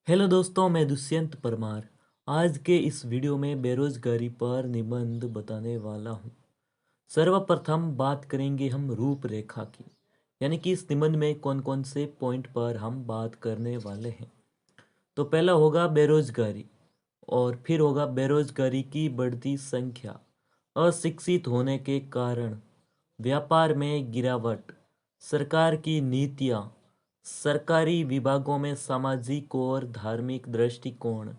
Hello दोस्तों, मैं दुष्यंत परमार। आज के इस वीडियो में बेरोजगारी पर निबंध बताने वाला हूँ। सर्वप्रथम बात करेंगे हम रूपरेखा की, यानी कि इस निबंध में कौन कौन से पॉइंट पर हम बात करने वाले हैं। तो पहला होगा बेरोजगारी, और फिर होगा बेरोजगारी की बढ़ती संख्या, अशिक्षित होने के कारण, व्यापार में गिरावट, सरकार की नीतियाँ, सरकारी विभागों में सामाजिक और धार्मिक दृष्टिकोण,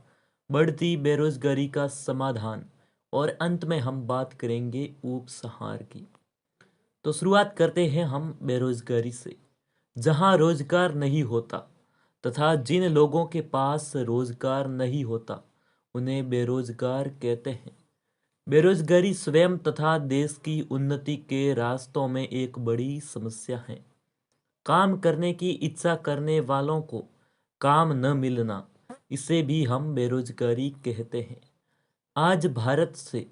बढ़ती बेरोजगारी का समाधान, और अंत में हम बात करेंगे उपसंहार की। तो शुरुआत करते हैं हम बेरोजगारी से। जहाँ रोजगार नहीं होता तथा जिन लोगों के पास रोजगार नहीं होता उन्हें बेरोजगार कहते हैं। बेरोजगारी स्वयं तथा देश की उन्नति के रास्तों में एक बड़ी समस्या है। काम करने की इच्छा करने वालों को काम न मिलना, इसे भी हम बेरोजगारी कहते हैं। आज भारत से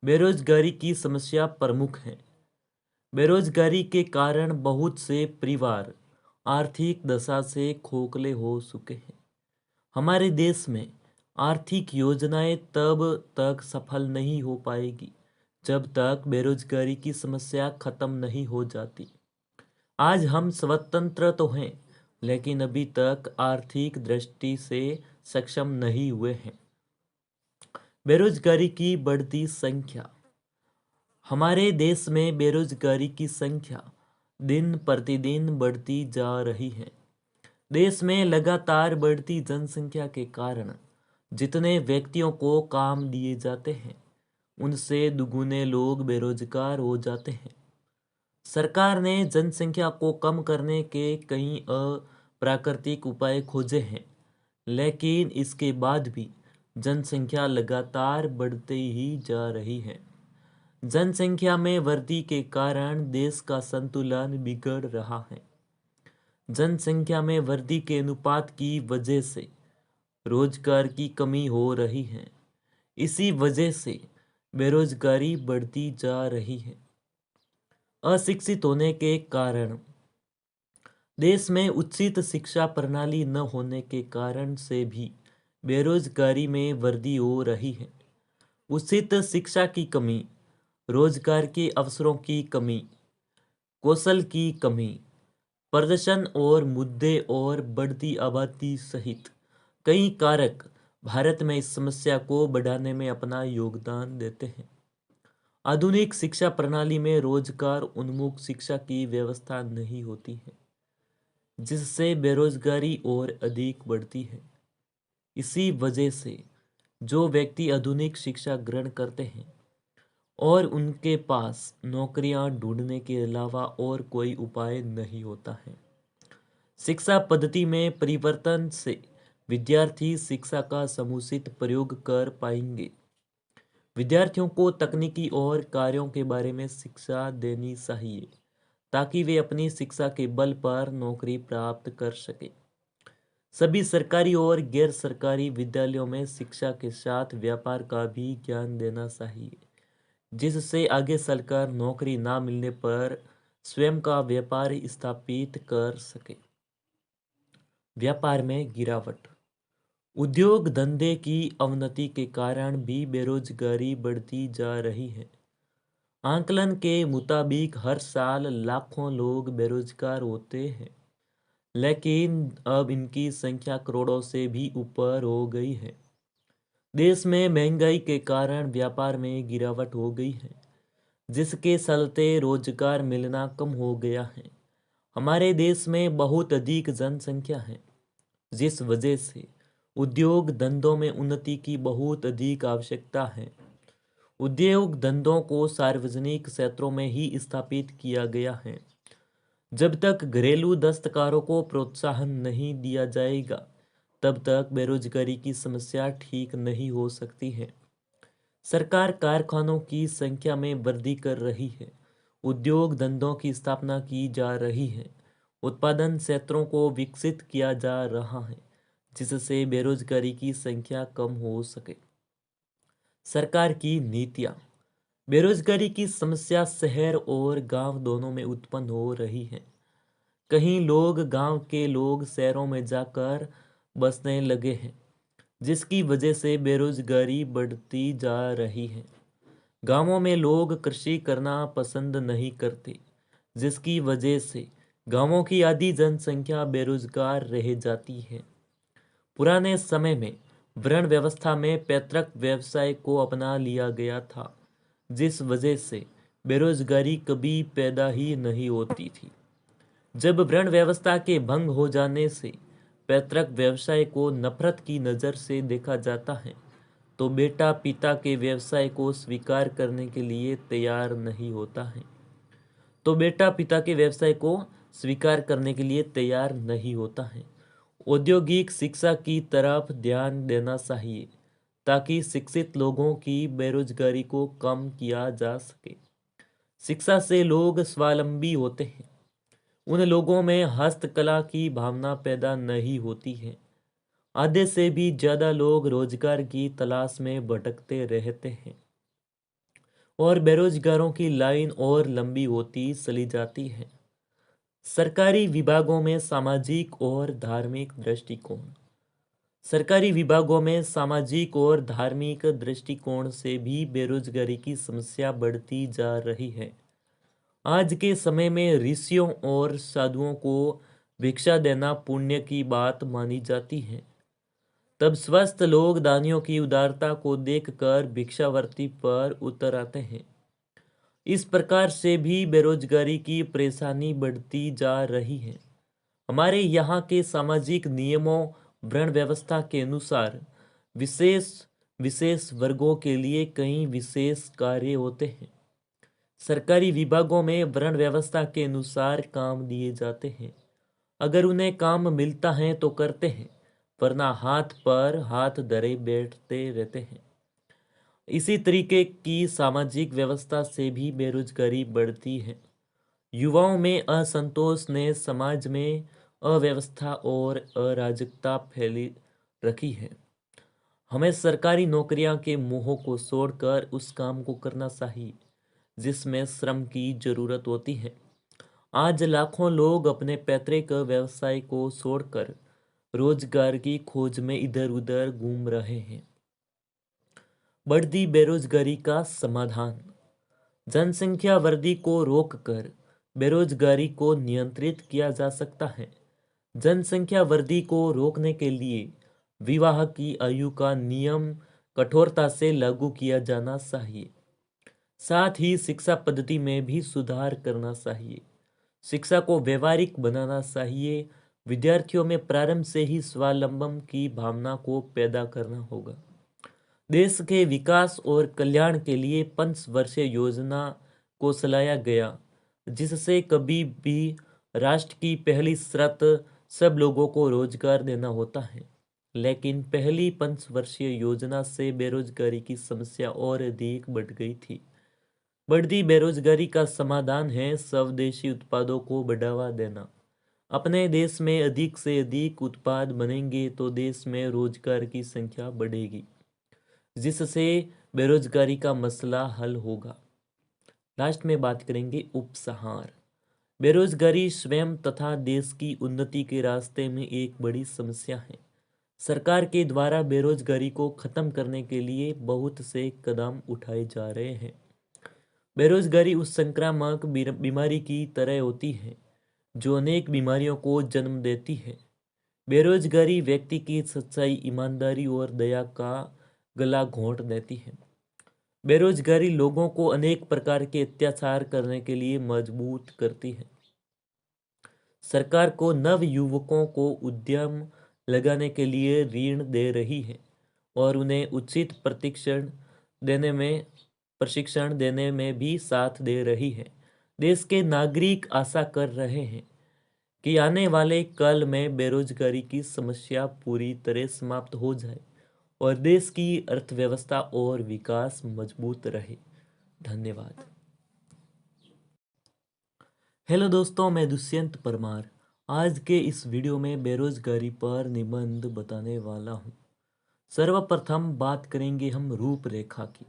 बेरोजगारी की समस्या प्रमुख है। बेरोजगारी के कारण बहुत से परिवार आर्थिक दशा से खोखले हो चुके हैं। हमारे देश में आर्थिक योजनाएं तब तक सफल नहीं हो पाएगी जब तक बेरोजगारी की समस्या खत्म नहीं हो जाती। आज हम स्वतंत्र तो हैं, लेकिन अभी तक आर्थिक दृष्टि से सक्षम नहीं हुए हैं। बेरोजगारी की बढ़ती संख्या। हमारे देश में बेरोजगारी की संख्या दिन प्रतिदिन बढ़ती जा रही है। देश में लगातार बढ़ती जनसंख्या के कारण जितने व्यक्तियों को काम दिए जाते हैं, उनसे दुगुने लोग बेरोजगार हो जाते हैं। सरकार ने जनसंख्या को कम करने के कई अप्राकृतिक उपाय खोजे हैं, लेकिन इसके बाद भी जनसंख्या लगातार बढ़ते ही जा रही है। जनसंख्या में वृद्धि के कारण देश का संतुलन बिगड़ रहा है। जनसंख्या में वृद्धि के अनुपात की वजह से रोजगार की कमी हो रही है। इसी वजह से बेरोजगारी बढ़ती जा रही है। अशिक्षित होने के कारण, देश में उचित शिक्षा प्रणाली न होने के कारण से भी बेरोजगारी में वृद्धि हो रही है। उचित शिक्षा की कमी, रोजगार के अवसरों की कमी, कौशल की कमी, प्रदर्शन और मुद्दे और बढ़ती आबादी सहित कई कारक भारत में इस समस्या को बढ़ाने में अपना योगदान देते हैं। आधुनिक शिक्षा प्रणाली में रोजगार उन्मुख शिक्षा की व्यवस्था नहीं होती है, जिससे बेरोजगारी और अधिक बढ़ती है। इसी वजह से जो व्यक्ति आधुनिक शिक्षा ग्रहण करते हैं और उनके पास नौकरियां ढूंढने के अलावा और कोई उपाय नहीं होता है। शिक्षा पद्धति में परिवर्तन से विद्यार्थी शिक्षा का समुचित प्रयोग कर पाएंगे। विद्यार्थियों को तकनीकी और कार्यों के बारे में शिक्षा देनी चाहिए, ताकि वे अपनी शिक्षा के बल पर नौकरी प्राप्त कर सके। सभी सरकारी और गैर सरकारी विद्यालयों में शिक्षा के साथ व्यापार का भी ज्ञान देना चाहिए, जिससे आगे चलकर नौकरी ना मिलने पर स्वयं का व्यापार स्थापित कर सके। व्यापार में गिरावट। उद्योग धंधे की अवनति के कारण भी बेरोजगारी बढ़ती जा रही है। आंकलन के मुताबिक हर साल लाखों लोग बेरोजगार होते हैं, लेकिन अब इनकी संख्या करोड़ों से भी ऊपर हो गई है। देश में महंगाई के कारण व्यापार में गिरावट हो गई है, जिसके चलते रोजगार मिलना कम हो गया है। हमारे देश में बहुत अधिक जनसंख्या है, जिस वजह से उद्योग धंधों में उन्नति की बहुत अधिक आवश्यकता है। उद्योग धंधों को सार्वजनिक क्षेत्रों में ही स्थापित किया गया है। जब तक घरेलू दस्तकारों को प्रोत्साहन नहीं दिया जाएगा, तब तक बेरोजगारी की समस्या ठीक नहीं हो सकती है। सरकार कारखानों की संख्या में वृद्धि कर रही है, उद्योग धंधों की स्थापना की जा रही है, उत्पादन क्षेत्रों को विकसित किया जा रहा है, जिससे बेरोजगारी की संख्या कम हो सके। सरकार की नीतियाँ। बेरोजगारी की समस्या शहर और गांव दोनों में उत्पन्न हो रही है। कहीं लोग गांव के लोग शहरों में जाकर बसने लगे हैं, जिसकी वजह से बेरोजगारी बढ़ती जा रही है। गांवों में लोग कृषि करना पसंद नहीं करते, जिसकी वजह से गांवों की आधी जनसंख्या बेरोजगार रह जाती है। पुराने समय में वर्ण व्यवस्था में पैतृक व्यवसाय को अपना लिया गया था, जिस वजह से बेरोजगारी कभी पैदा ही नहीं होती थी। जब वर्ण व्यवस्था के भंग हो जाने से पैतृक व्यवसाय को नफरत की नज़र से देखा जाता है, तो बेटा पिता के व्यवसाय को स्वीकार करने के लिए तैयार नहीं होता है। औद्योगिक शिक्षा की तरफ ध्यान देना चाहिए, ताकि शिक्षित लोगों की बेरोजगारी को कम किया जा सके। शिक्षा से लोग स्वावलंबी होते हैं। उन लोगों में हस्तकला की भावना पैदा नहीं होती है। आधे से भी ज़्यादा लोग रोजगार की तलाश में भटकते रहते हैं और बेरोजगारों की लाइन और लंबी होती चली जाती है। सरकारी विभागों में सामाजिक और धार्मिक दृष्टिकोण से भी बेरोजगारी की समस्या बढ़ती जा रही है। आज के समय में ऋषियों और साधुओं को भिक्षा देना पुण्य की बात मानी जाती है। तब स्वस्थ लोग दानियों की उदारता को देखकर भिक्षावृत्ति पर उतर आते हैं। इस प्रकार से भी बेरोजगारी की परेशानी बढ़ती जा रही है। हमारे यहाँ के सामाजिक नियमों वर्ण व्यवस्था के अनुसार विशेष वर्गों के लिए कई विशेष कार्य होते हैं। सरकारी विभागों में वर्ण व्यवस्था के अनुसार काम दिए जाते हैं। अगर उन्हें काम मिलता है तो करते हैं, वरना हाथ पर हाथ धरे बैठते रहते हैं। इसी तरीके की सामाजिक व्यवस्था से भी बेरोजगारी बढ़ती है। युवाओं में असंतोष ने समाज में अव्यवस्था और अराजकता फैली रखी है। हमें सरकारी नौकरियां के मोह को छोड़कर उस काम को करना चाहिए जिसमें श्रम की जरूरत होती है। आज लाखों लोग अपने पैतृक व्यवसाय को छोड़कर रोजगार की खोज में इधर उधर घूम रहे हैं। बढ़ती बेरोजगारी का समाधान। जनसंख्या वृद्धि को रोककर बेरोजगारी को नियंत्रित किया जा सकता है। जनसंख्या वृद्धि को रोकने के लिए विवाह की आयु का नियम कठोरता से लागू किया जाना चाहिए। साथ ही शिक्षा पद्धति में भी सुधार करना चाहिए। शिक्षा को व्यवहारिक बनाना चाहिए। विद्यार्थियों में प्रारंभ से ही स्वावलंबन की भावना को पैदा करना होगा। देश के विकास और कल्याण के लिए पंचवर्षीय योजना को चलाया गया, जिससे कभी भी राष्ट्र की पहली शर्त सब लोगों को रोजगार देना होता है। लेकिन पहली पंचवर्षीय योजना से बेरोजगारी की समस्या और अधिक बढ़ गई थी। बढ़ती बेरोजगारी का समाधान है स्वदेशी उत्पादों को बढ़ावा देना। अपने देश में अधिक से अधिक उत्पाद बनेंगे तो देश में रोजगार की संख्या बढ़ेगी, जिससे बेरोजगारी का मसला हल होगा। लास्ट में बात करेंगे उपसंहार। बेरोजगारी स्वयं तथा देश की उन्नति के रास्ते में एक बड़ी समस्या है। सरकार के द्वारा बेरोजगारी को खत्म करने के लिए बहुत से कदम उठाए जा रहे हैं। बेरोजगारी उस संक्रामक बीमारी की तरह होती है जो अनेक बीमारियों को जन्म देती है। बेरोजगारी व्यक्ति की सच्चाई, ईमानदारी और दया का गला घोंट देती है। बेरोजगारी लोगों को अनेक प्रकार के अत्याचार करने के लिए मजबूर करती है। सरकार को नव युवकों को उद्यम लगाने के लिए ऋण दे रही है और उन्हें उचित प्रशिक्षण देने में भी साथ दे रही है। देश के नागरिक आशा कर रहे हैं कि आने वाले कल में बेरोजगारी की समस्या पूरी तरह समाप्त हो जाए और देश की अर्थव्यवस्था और विकास मजबूत रहे। धन्यवाद। हेलो दोस्तों, मैं दुष्यंत परमार आज के इस वीडियो में बेरोजगारी पर निबंध बताने वाला हूँ। सर्वप्रथम बात करेंगे हम रूपरेखा की,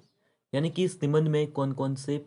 यानी कि इस निबंध में कौन कौन से